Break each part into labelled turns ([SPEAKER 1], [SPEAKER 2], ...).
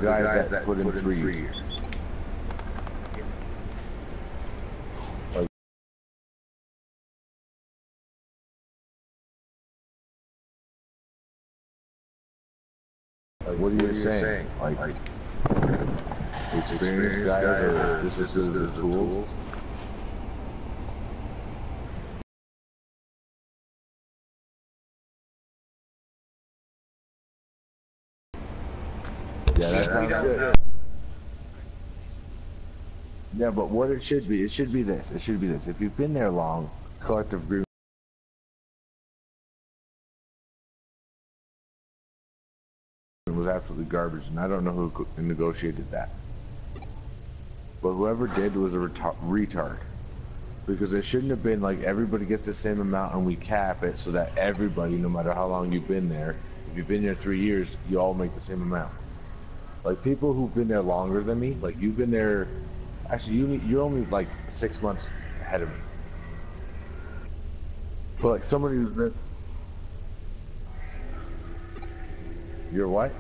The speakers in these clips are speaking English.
[SPEAKER 1] guys that put in 3 years. Like, what are you saying? Like experienced guys, or this is the tools? Yeah, that sounds good. Yeah, but what it should be this. It should be this. If you've been there long, collective agreement was absolutely garbage, and I don't know who negotiated that. But whoever did was a retard. Because it shouldn't have been like everybody gets the same amount and we cap it so that everybody, no matter how long you've been there, if you've been there 3 years, you all make the same amount. Like people who've been there longer than me, like you've been there, actually you're only like 6 months ahead of me. But like somebody who's been, you're what?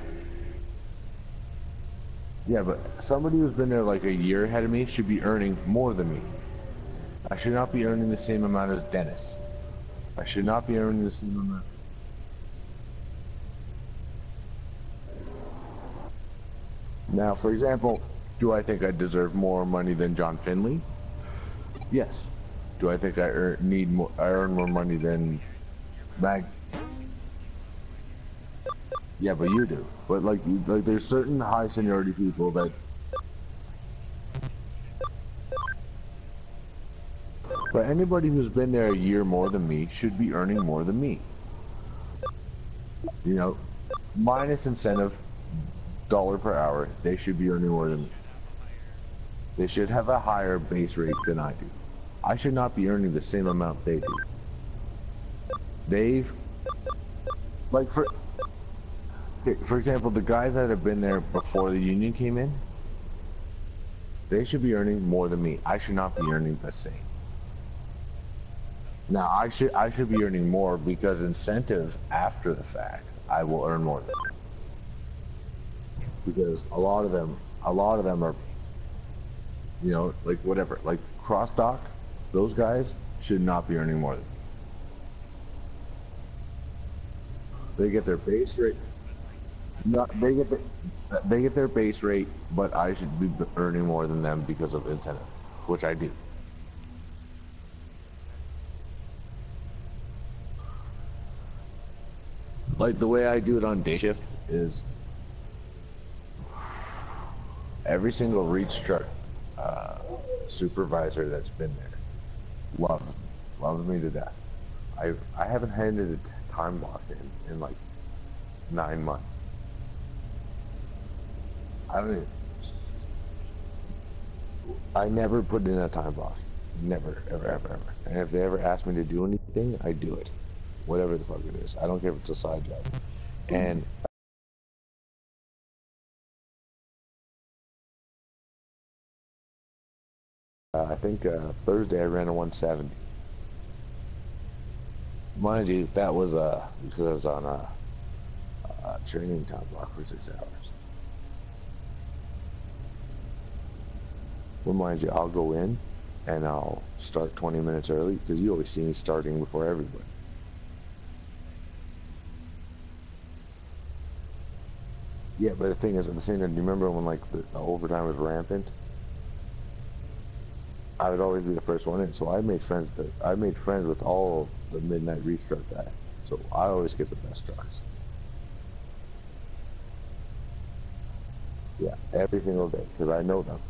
[SPEAKER 1] Yeah, but somebody who's been there like a year ahead of me should be earning more than me. I should not be earning the same amount as Dennis. I should not be earning the same amount. Now, for example, do I think I deserve more money than John Finley? Yes. Do I think I need more? I earn more money than Mag? Yeah, but you do. But like, there's certain high seniority people that. But anybody who's been there a year more than me should be earning more than me. You know, minus incentive, dollar per hour, they should be earning more than me. They should have a higher base rate than I do. I should not be earning the same amount they do. They've, like for example, the guys that have been there before the union came in, they should be earning more than me. I should not be earning the same. Now I should be earning more because incentive after the fact, I will earn more than them. Because a lot of them are, you know, like whatever, like cross dock, those guys should not be earning more than me. They get their base rate. Not, they get their base rate, but I should be earning more than them because of incentive, which I do. Like the way I do it on day shift is every single reach truck uh, supervisor that's been there loves me to death. I haven't handed a time block in like 9 months. I don't even, I never put in a time block. Never, ever, ever, ever. And if they ever ask me to do anything, I do it. Whatever the fuck it is. I don't care if it's a side job. And I think Thursday I ran a 170. Mind you, that was because I was on a training time block for 6 hours. Well, mind you, I'll go in and I'll start 20 minutes early because you always see me starting before everybody. Yeah, but the thing is, at the same time, do you remember when like the overtime was rampant? I would always be the first one in, so I made friends with all of the midnight reach truck guys. So I always get the best trucks. Yeah, every single day because I know them,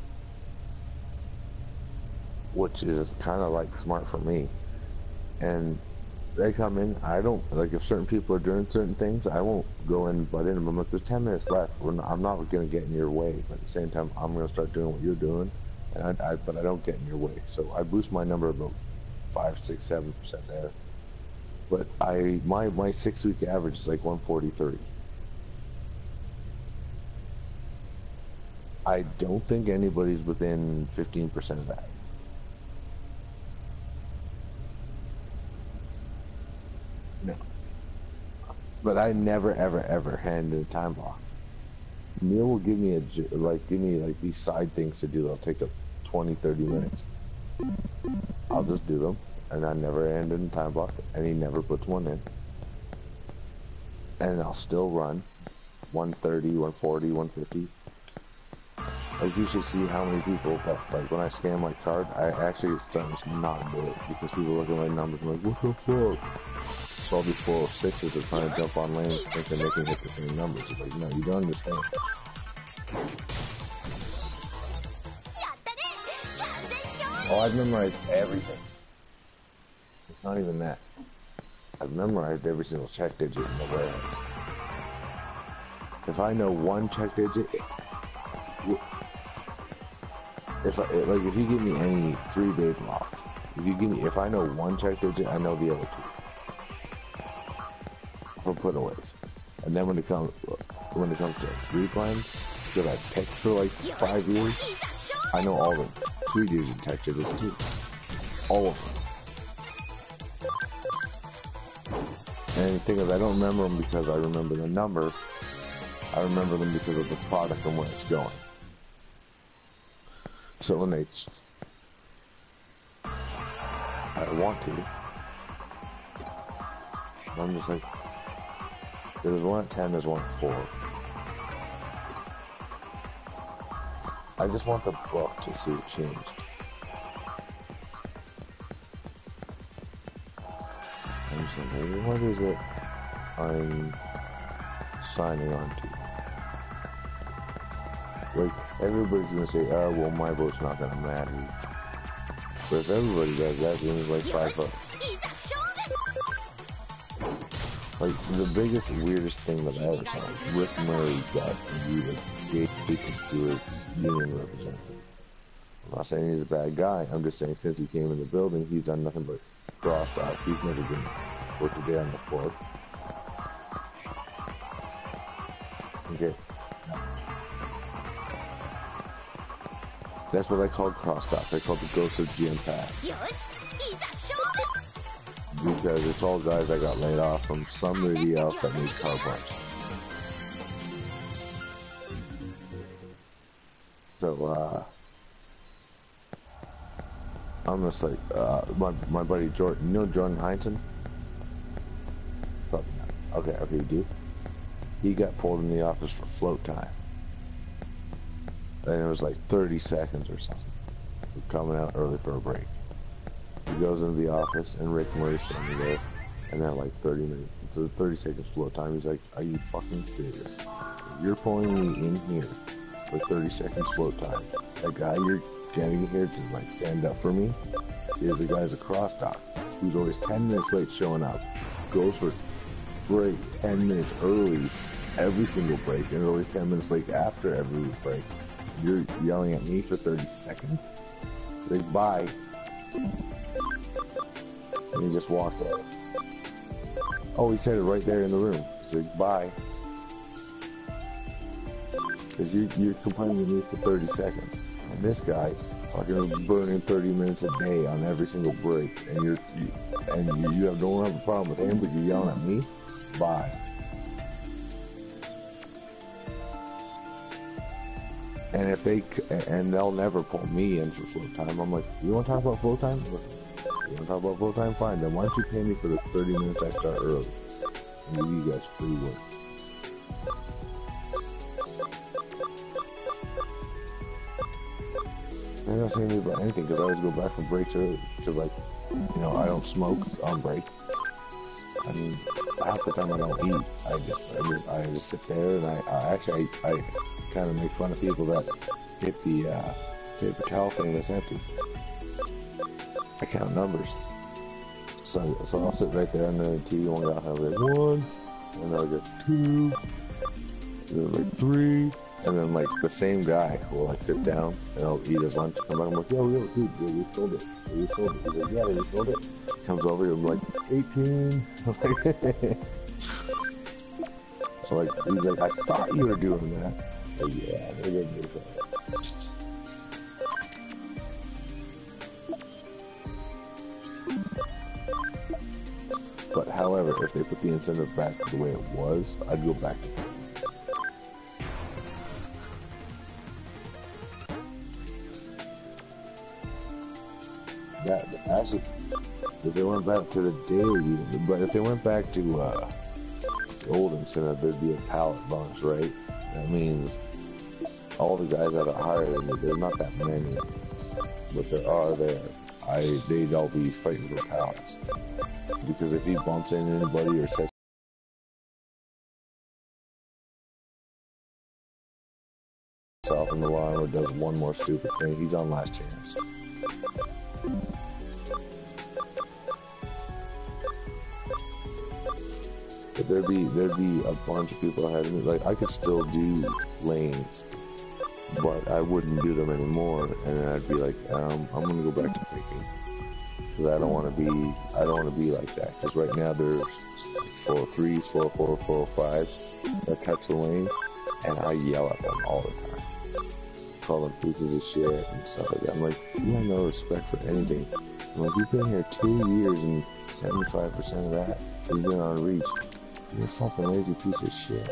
[SPEAKER 1] which is kind of like smart for me. And they come in, I don't like if certain people are doing certain things, I won't go in and butt in them. I'm like, there's 10 minutes left. I'm not gonna get in your way, but at the same time, I'm gonna start doing what you're doing, and but I don't get in your way. So I boost my number about 5, 6, 7% there. But my 6 week average is like 143. I don't think anybody's within 15% of that. No. But I never ever ever handed a time block. Neil will give me give me like these side things to do. They'll take up 20, 30 minutes. I'll just do them, and I never end in time block, and he never puts one in. And I'll still run 130, 140, 150. Like, you should see how many people that, like, when I scan my card, I actually starting to not do it because people look at my numbers and like, what the fuck? So all these 406s are trying to jump on lanes thinking they can hit the same numbers. It's like, no, you don't understand. Oh, I've memorized everything. It's not even that. I've memorized every single check digit in the warehouse. If I know one check digit, if you give me any 3-day block, if I know one check digit, I know the other two for putaways. And then when it comes to Greek line, because I picked for like 5 years, I know all the 3-digit check digits too, all of them. And the thing is, I don't remember them because I remember the number. I remember them because of the product and where it's going. So when I want to, I'm just like, there's one at 10, there's one at 4. I just want the book to see it changed. I'm just like, what is it I'm signing on to? Like, everybody's gonna say, oh, well, my vote's not gonna matter. But if everybody does that, then it's like 5 votes. Like, the biggest, weirdest thing that I ever saw was Rick Murray got a Jason Stewart union representative. I'm not saying he's a bad guy, I'm just saying since he came in the building, he's done nothing but crossed out. He's never been worked a day on the floor. Okay. That's what I call crossed off. I call the ghost of GM Pass. Because it's all guys that got laid off from somebody else that made car parts. So, I'm just like, my buddy Jordan, you know Jordan Heinsohn? Probably not. Okay, you do? He got pulled in the office for float time. And it was like 30 seconds or something. We're coming out early for a break. He goes into the office and Rick Murray's standing there, and then like 30 minutes, so 30 seconds float time. He's like, are you fucking serious? You're pulling me in here for 30 seconds float time. The guy you're getting here to like stand up for me is the guy's a cross dock who's always 10 minutes late showing up, goes for break 10 minutes early every single break, and always 10 minutes late after every break. You're yelling at me for 30 seconds? Like, bye. And he just walked out. Oh, he said it right there in the room. He said, bye. Because you're complaining to me for 30 seconds. And this guy fucking burning 30 minutes a day on every single break. And you don't have a problem with him, but you're yelling at me? Bye. And they'll never pull me in for float time. I'm like, you want to talk about float time? Listen, you want to talk about float time? Fine. Then why don't you pay me for the 30 minutes I start early? And give you guys free work. They're not saying anything about anything because I always go back from breaks early. Because, like, you know, I don't smoke on break. I mean, half the time I don't eat. I just sit there and I kind of make fun of people that hit the paper towel thing that's empty. I count numbers. So I'll sit right there and then the TV won't go off. I'll be like 1, and then I'll go 2, and then like 3, and then like the same guy will like sit down and I'll eat his lunch. Come back, I'm like, yo, dude, they refilled it. He's like, yeah, they refilled it. He comes over here, I'm like, 18. So like, he's like, I thought you were doing that. Like, yeah, they're gonna do that. But however, if they put the incentive back the way it was, I'd go back to that actually, if they went back to the daily, but if they went back to the old incentive, there'd be a pallet bonus, right? That means all the guys that are higher than me, there's not that many, but there are there. They'd all be fighting for pallets. Because if he bumps into anybody or says himself in the line or does one more stupid thing, he's on last chance. But there'd be a bunch of people ahead of me. Like, I could still do lanes, but I wouldn't do them anymore, and then I'd be like, I'm gonna go back to picking. Because I don't want to be like that. Because right now there's 403s, 404, 405s that touch the lanes, and I yell at them all the time. Call them pieces of shit and stuff like that. I'm like, you have no respect for anything. I'm like, you've been here 2 years and 75% of that has been on reach. You're a fucking lazy piece of shit.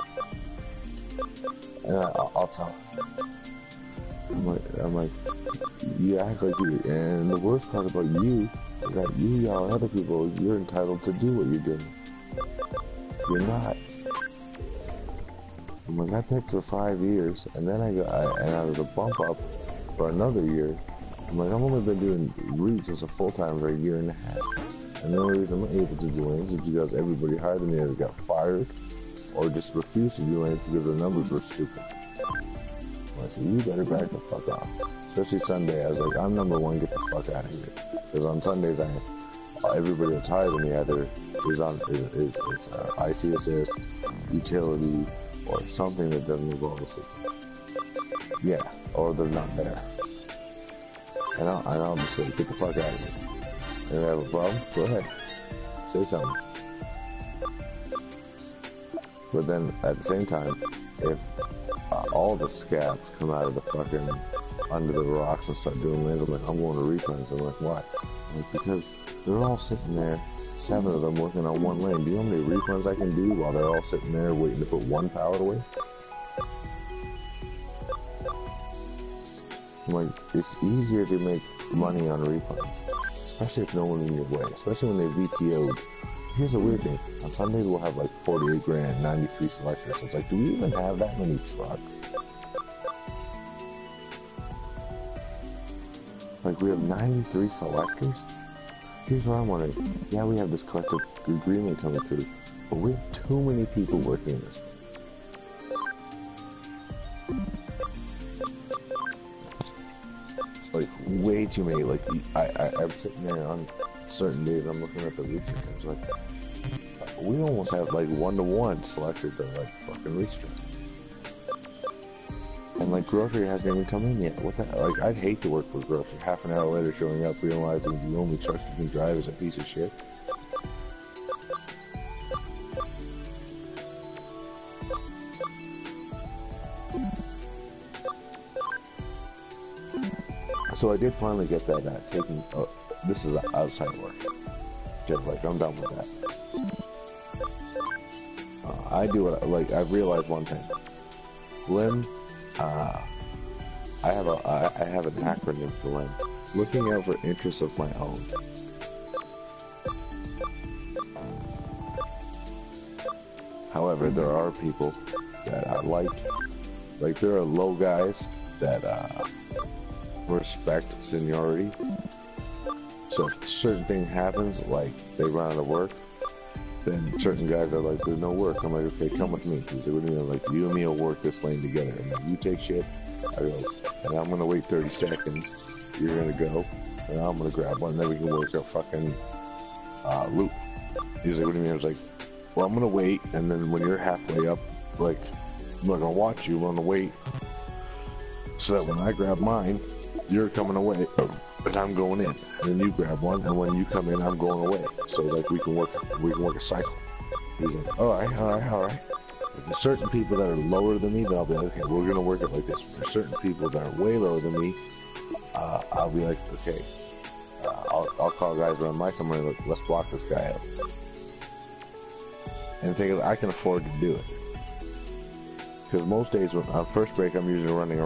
[SPEAKER 1] And I'll tell them. I'm like, you act like you. And the worst part about you is that you yell at other people. You're entitled to do what you're doing. You're not. I'm like, I picked for 5 years, and then I was a bump up for another year. I'm like, I've only been doing reach as a full-time for a year and a half. And the only reason I'm not able to do lanes is because everybody higher than me either got fired or just refused to do lanes because the numbers were stupid. I said, you better back the fuck off. Especially Sunday, I was like, I'm number one, get the fuck out of here. Because on Sundays, everybody that's higher than me either is IC assist, utility, or something that doesn't involve the system. Yeah, or they're not there. And I'll just say, get the fuck out of here. And if you have a problem, go ahead. Say something. But then, at the same time, if all the scabs come out of the fucking under the rocks and start doing lanes, I'm like, I'm going to refunds. I'm like, why? I'm like, because they're all sitting there, 7 of them working on one lane. Do you know how many refunds I can do while they're all sitting there waiting to put one pallet away? I'm like, it's easier to make money on refunds, especially if no one in your way, especially when they VTO'd. Here's the weird thing. On Sundays, we'll have like 48 grand, 93 selectors. It's like, do we even have that many trucks? Like, we have 93 selectors? Here's what I'm wondering. Yeah, we have this collective agreement coming through, but we have too many people working in this place. Like, way too many. Like, I'm sitting there on certain days, I'm looking at the reach times, like, we almost have like 1-to-1 selected to like fucking reach truck. And like grocery hasn't even come in yet. What the hell? Like, I'd hate to work for grocery. Half an hour later showing up, realizing the only truck you can drive is a piece of shit. So I did finally get that taking, this is outside work. Just like, I'm done with that. I do it, like, I've realized one thing. LIM, I have an acronym for LIM. Looking out for interests of my own. However, there are people that I like there are low guys that, respect seniority. So if a certain thing happens, like they run out of work, then certain guys are like, there's no work. I'm like, okay, come with me. He's like, what do you mean? Like, you and me will work this lane together. And then you take shit, I go, and I'm gonna wait 30 seconds. You're gonna go, and I'm gonna grab one, and then we can work a fucking loop. He's like, what do you mean? I was like, well, I'm gonna wait, and then when you're halfway up, like, I'm not gonna watch you, I'm gonna wait, so that when I grab mine, you're coming away, and I'm going in, and then you grab one, and when you come in, I'm going away. So like we can work a cycle. He's like, all right. If there's certain people that are lower than me, then I'll be like, okay, we're gonna work it like this. If there's certain people that are way lower than me, I'll be like, okay, I'll call guys around my somewhere, like, let's block this guy out. And the thing is, I can afford to do it. Because most days, on first break, I'm usually running